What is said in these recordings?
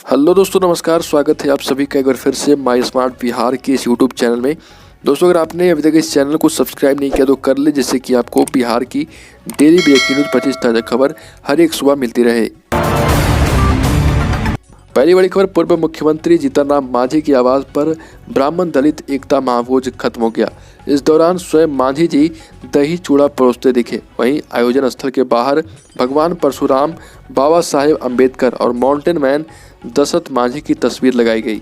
Hello दोस्तों, नमस्कार। स्वागत है आप सभी का एक बार फिर से माई स्मार्ट बिहार के इस यूट्यूब चैनल में। दोस्तों, अगर आपने अभी तक इस चैनल को सब्सक्राइब नहीं किया तो कर ले, जिससे कि आपको बिहार की डेली ब्रेकिंग न्यूज़ 25 ताज़ा खबर हर एक सुबह मिलती रहे। पहली बड़ी खबर, पूर्व मुख्यमंत्री जीतन राम मांझी की आवाज़ पर ब्राह्मण दलित एकता महाभोज खत्म हो गया। इस दौरान स्वयं मांझी जी दही चूड़ा परोसते दिखे। वहीं आयोजन स्थल के बाहर भगवान परशुराम, बाबा साहेब अम्बेडकर और माउंटेन मैन दशरथ मांझी की तस्वीर लगाई गई।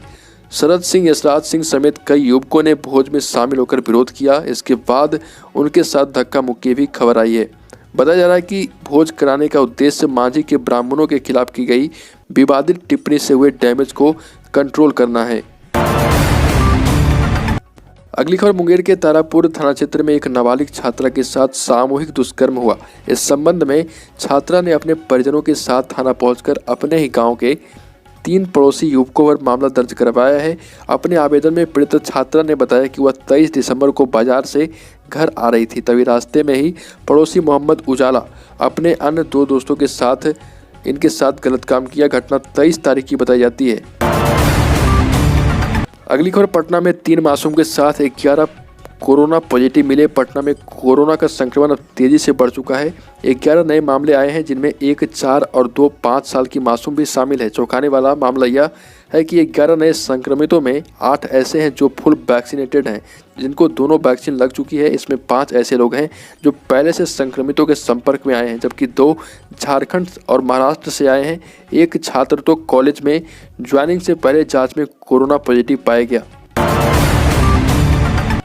शरद सिंह, यशराज सिंह समेत कई युवकों ने भोज में शामिल होकर विरोध किया। इसके बाद उनके साथ धक्का मुक्की भी खबर आई है। बताया जा रहा है कि भोज कराने का उद्देश्य मांझी के ब्राह्मणों के खिलाफ की गई विवादित टिप्पणी से हुए डैमेज को कंट्रोल करना है। अगली खबर, मुंगेर के तारापुर थाना क्षेत्र में एक नाबालिग छात्रा के साथ सामूहिक दुष्कर्म हुआ। इस संबंध में छात्रा ने अपने परिजनों के साथ थाना पहुंचकर अपने ही गांव के 3 पड़ोसी युवकों पर मामला दर्ज करवाया है। अपने आवेदन में पीड़ित छात्रा ने बताया कि वह 23 दिसंबर को बाजार से घर आ रही थी। तभी रास्ते में ही पड़ोसी मोहम्मद उजाला अपने अन्य 2 दोस्तों के साथ इनके साथ गलत काम किया। घटना 23 तारीख की बताई जाती है। अगली खबर, पटना में 3 मासूम के साथ 11 कोरोना पॉजिटिव मिले। पटना में कोरोना का संक्रमण अब तेजी से बढ़ चुका है। 11 नए मामले आए हैं, जिनमें 1 4 और 2 5 साल की मासूम भी शामिल है। चौंकाने वाला मामला यह है कि 11 नए संक्रमितों में 8 ऐसे हैं जो फुल वैक्सीनेटेड हैं, जिनको दोनों वैक्सीन लग चुकी है। इसमें 5 ऐसे लोग हैं जो पहले से संक्रमितों के संपर्क में आए हैं, जबकि 2 झारखंड और महाराष्ट्र से आए हैं। एक छात्र तो कॉलेज में ज्वाइनिंग से पहले जांच में कोरोना पॉजिटिव पाया गया।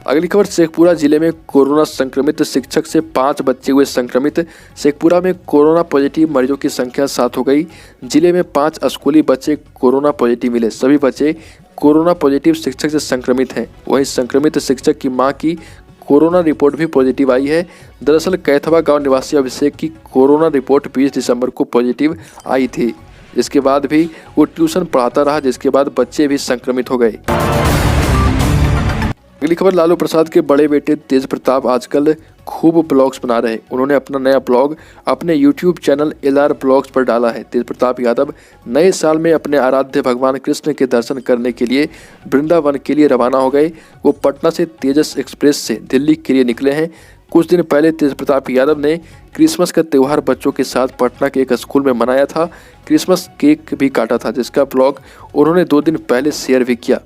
अगली खबर, शेखपुरा जिले में कोरोना संक्रमित शिक्षक से 5 बच्चे हुए संक्रमित। शेखपुरा में कोरोना पॉजिटिव मरीजों की संख्या 7 हो गई। जिले में 5 स्कूली बच्चे कोरोना पॉजिटिव मिले। सभी बच्चे कोरोना पॉजिटिव शिक्षक से संक्रमित हैं। वहीं संक्रमित शिक्षक की मां की कोरोना रिपोर्ट भी पॉजिटिव आई है। दरअसल कैथवा गांव निवासी अभिषेक की कोरोना रिपोर्ट 20 दिसंबर को पॉजिटिव आई थी। इसके बाद भी वो ट्यूशन पढ़ाता रहा, जिसके बाद बच्चे भी संक्रमित हो गए। अगली खबर, लालू प्रसाद के बड़े बेटे तेज प्रताप आजकल खूब ब्लॉग्स बना रहे हैं। उन्होंने अपना नया ब्लॉग अपने यूट्यूब चैनल LR ब्लॉग्स पर डाला है। तेज प्रताप यादव नए साल में अपने आराध्य भगवान कृष्ण के दर्शन करने के लिए वृंदावन के लिए रवाना हो गए। वो पटना से तेजस एक्सप्रेस से दिल्ली के लिए निकले हैं। कुछ दिन पहले तेज प्रताप यादव ने क्रिसमस का त्यौहार बच्चों के साथ पटना के एक स्कूल में मनाया था। क्रिसमस केक भी काटा था, जिसका ब्लॉग उन्होंने 2 दिन पहले शेयर भी किया।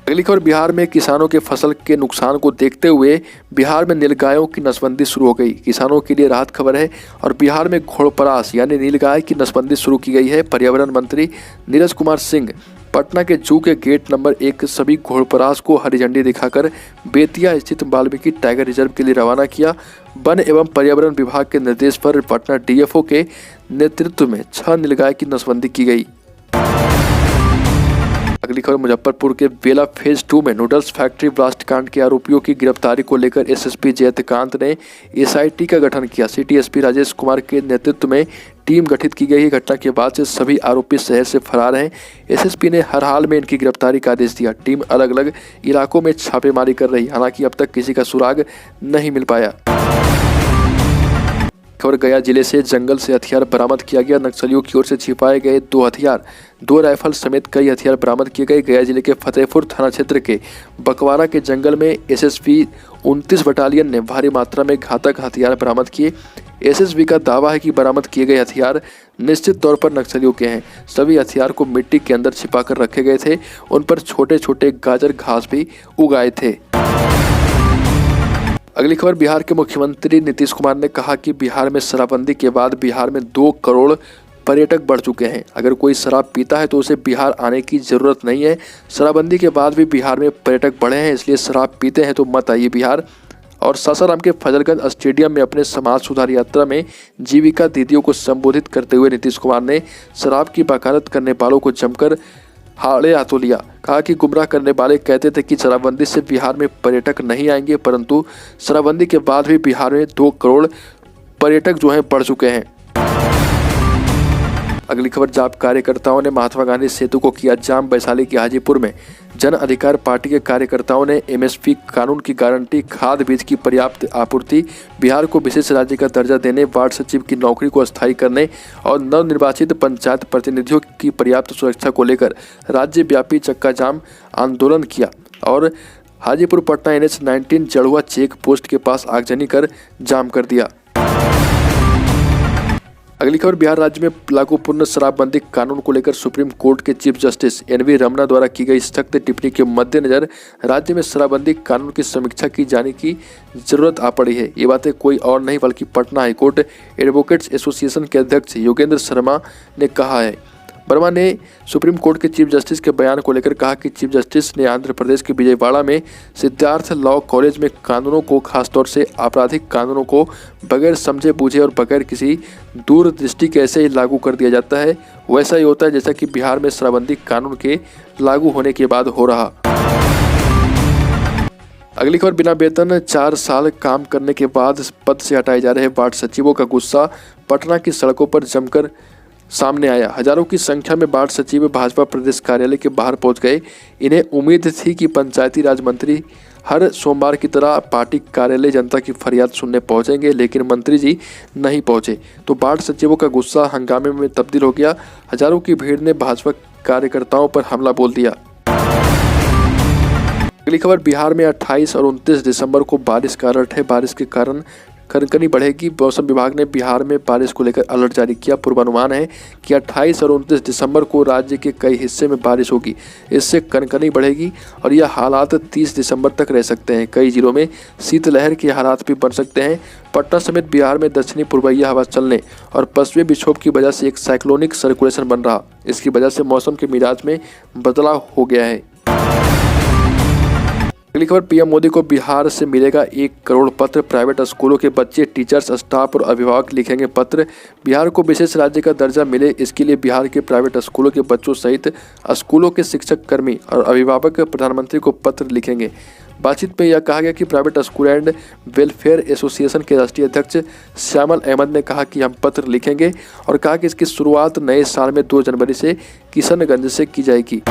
अगली खबर, बिहार में किसानों के फसल के नुकसान को देखते हुए बिहार में नीलगायों की नसबंदी शुरू हो गई। किसानों के लिए राहत खबर है और बिहार में घोड़परास यानी नीलगाय की नसबंदी शुरू की गई है। पर्यावरण मंत्री नीरज कुमार सिंह पटना के जू के गेट नंबर 1 सभी घोड़परास को हरी झंडी दिखाकर बेतिया स्थित वाल्मीकि टाइगर रिजर्व के लिए रवाना किया। वन एवं पर्यावरण विभाग के निर्देश पर पटना DFO के नेतृत्व में 6 नीलगाय की नसबंदी की गई। अगली खबर, मुजफ्फरपुर के बेला फेज 2 में नूडल्स फैक्ट्री ब्लास्ट कांड के आरोपियों की गिरफ्तारी को लेकर SSP जयंतकांत ने SIT का गठन किया। सिटी SP राजेश कुमार के नेतृत्व में टीम गठित की गई है। घटना के बाद से सभी आरोपी शहर से फरार हैं। SSP ने हर हाल में इनकी गिरफ्तारी का आदेश दिया। टीम अलग अलग इलाकों में छापेमारी कर रही, हालांकि अब तक किसी का सुराग नहीं मिल पाया। खबर, गया जिले से जंगल से हथियार बरामद किया गया। नक्सलियों की ओर से छिपाए गए 2 हथियार, 2 राइफल समेत कई हथियार बरामद किए गए। गया जिले के फतेहपुर थाना क्षेत्र के बकवारा के जंगल में SSB 29 बटालियन ने भारी मात्रा में घातक हथियार बरामद किए। SSB का दावा है कि बरामद किए गए हथियार निश्चित तौर पर नक्सलियों के हैं। सभी हथियार को मिट्टी के अंदर छिपाकर रखे गए थे। उन पर छोटे छोटे गाजर घास भी उगाए थे। अगली खबर, बिहार के मुख्यमंत्री नीतीश कुमार ने कहा कि बिहार में शराबबंदी के बाद बिहार में 2 करोड़ पर्यटक बढ़ चुके हैं। अगर कोई शराब पीता है तो उसे बिहार आने की ज़रूरत नहीं है। शराबबंदी के बाद भी बिहार में पर्यटक बढ़े हैं, इसलिए शराब पीते हैं तो मत आइए बिहार। और सासाराम के फजलगंज स्टेडियम में अपने समाज सुधार यात्रा में जीविका दीदियों को संबोधित करते हुए नीतीश कुमार ने शराब की वकालत करने वालों को जमकर हाड़े हाथों लिया। कहा कि गुमराह करने वाले कहते थे कि शराबबंदी से बिहार में पर्यटक नहीं आएंगे, परंतु शराबबंदी के बाद भी बिहार में 2 करोड़ पर्यटक जो हैं बढ़ चुके हैं। अगली खबर, जाप कार्यकर्ताओं ने महात्मा गांधी सेतु को किया जाम। वैशाली के हाजीपुर में जन अधिकार पार्टी के कार्यकर्ताओं ने एमएसपी कानून की गारंटी, खाद बीज की पर्याप्त आपूर्ति, बिहार को विशेष राज्य का दर्जा देने, वार्ड सचिव की नौकरी को अस्थायी करने और नवनिर्वाचित पंचायत प्रतिनिधियों की पर्याप्त सुरक्षा को लेकर राज्यव्यापी चक्का जाम आंदोलन किया और Hajipur Patna NH-19 जड़ुआ check post के पास आगजनी कर जाम कर दिया। अगली खबर, बिहार राज्य में लागू पूर्ण शराबबंदी कानून को लेकर सुप्रीम कोर्ट के चीफ जस्टिस NV रमन्ना द्वारा की गई सख्त टिप्पणी के मद्देनजर राज्य में शराबबंदी कानून की समीक्षा की जाने की जरूरत आ पड़ी है। ये बातें कोई और नहीं बल्कि पटना हाईकोर्ट एडवोकेट्स एसोसिएशन के अध्यक्ष योगेंद्र शर्मा ने कहा है। वर्मा ने सुप्रीम कोर्ट के चीफ जस्टिस के बयान को लेकर कहा कि चीफ जस्टिस ने आंध्र प्रदेश के विजयवाड़ा में सिद्धार्थ लॉ कॉलेज में कानूनों को, खासतौर से आपराधिक कानूनों को बगैर समझे बूझे और बगैर किसी दूरदृष्टि के ऐसे ही लागू कर दिया जाता है, वैसा ही होता है जैसा कि बिहार में शराबबंदी कानून के लागू होने के बाद हो रहा। अगली खबर, बिना वेतन 4 साल काम करने के बाद पद से हटाए जा रहे वार्ड सचिवों का गुस्सा पटना की सड़कों पर जमकर सामने आया। हजारों की संख्या में वार्ड सचिव भाजपा प्रदेश कार्यालय के बाहर पहुंच गए। इन्हें उम्मीद थी कि पंचायती राज मंत्री हर सोमवार की तरह पार्टी कार्यालय जनता की फरियाद सुनने पहुंचेंगे, लेकिन मंत्री जी नहीं पहुंचे तो वार्ड सचिवों का गुस्सा हंगामे में तब्दील हो गया। हजारों की भीड़ ने भाजपा कार्यकर्ताओं पर हमला बोल दिया। अगली खबर, बिहार में 28 और 29 दिसंबर को बारिश का अलर्ट है। बारिश के कारण कनकनी बढ़ेगी। मौसम विभाग ने बिहार में बारिश को लेकर अलर्ट जारी किया। पूर्वानुमान है कि 28 और 29 दिसंबर को राज्य के कई हिस्से में बारिश होगी। इससे कनकनी बढ़ेगी और यह हालात 30 दिसंबर तक रह सकते हैं। कई जिलों में शीतलहर के हालात भी बन सकते हैं। पटना समेत बिहार में दक्षिणी पूर्वीय हवा चलने और पश्चिमी विक्षोभ की वजह से एक साइक्लोनिक सर्कुलेशन बन रहा। इसकी वजह से मौसम के मिजाज में बदलाव हो गया है। अगली खबर, पीएम मोदी को बिहार से मिलेगा 1 करोड़ पत्र। प्राइवेट स्कूलों के बच्चे, टीचर्स, स्टाफ और अभिभावक लिखेंगे पत्र। बिहार को विशेष राज्य का दर्जा मिले, इसके लिए बिहार के प्राइवेट स्कूलों के बच्चों सहित स्कूलों के शिक्षक, कर्मी और अभिभावक प्रधानमंत्री को पत्र लिखेंगे। बातचीत में यह कहा गया कि private school and welfare association के राष्ट्रीय अध्यक्ष श्यामल अहमद ने कहा कि हम पत्र लिखेंगे और कहा कि इसकी शुरुआत नए साल में 2 जनवरी से किशनगंज से की जाएगी।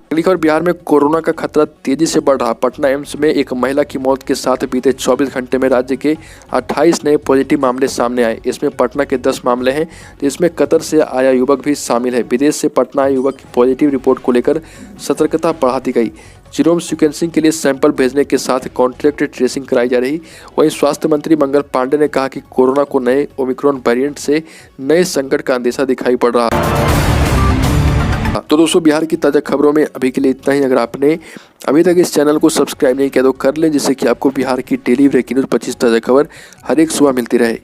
अगली खबर, बिहार में कोरोना का खतरा तेजी से बढ़ रहा। पटना एम्स में एक महिला की मौत के साथ बीते 24 घंटे में राज्य के 28 नए पॉजिटिव मामले सामने आए। इसमें पटना के 10 मामले हैं, जिसमें कतर से आया युवक भी शामिल है। विदेश से पटना आए युवक की पॉजिटिव रिपोर्ट को लेकर सतर्कता बढ़ा दी गई। जीनोम सीक्वेंसिंग के लिए सैंपल भेजने के साथ कॉन्टैक्ट ट्रेसिंग कराई जा रही। वहीं स्वास्थ्य मंत्री मंगल पांडे ने कहा कि कोरोना को नए ओमिक्रॉन वेरिएंट से नए संकट का अंदेशा दिखाई पड़ रहा है। तो दोस्तों, बिहार की ताज़ा खबरों में अभी के लिए इतना ही। अगर आपने अभी तक इस चैनल को सब्सक्राइब नहीं किया तो कर लें, जिससे कि आपको बिहार की डेली ब्रेकिंग न्यूज़ 25 ताज़ा खबर हर एक सुबह मिलती रहे।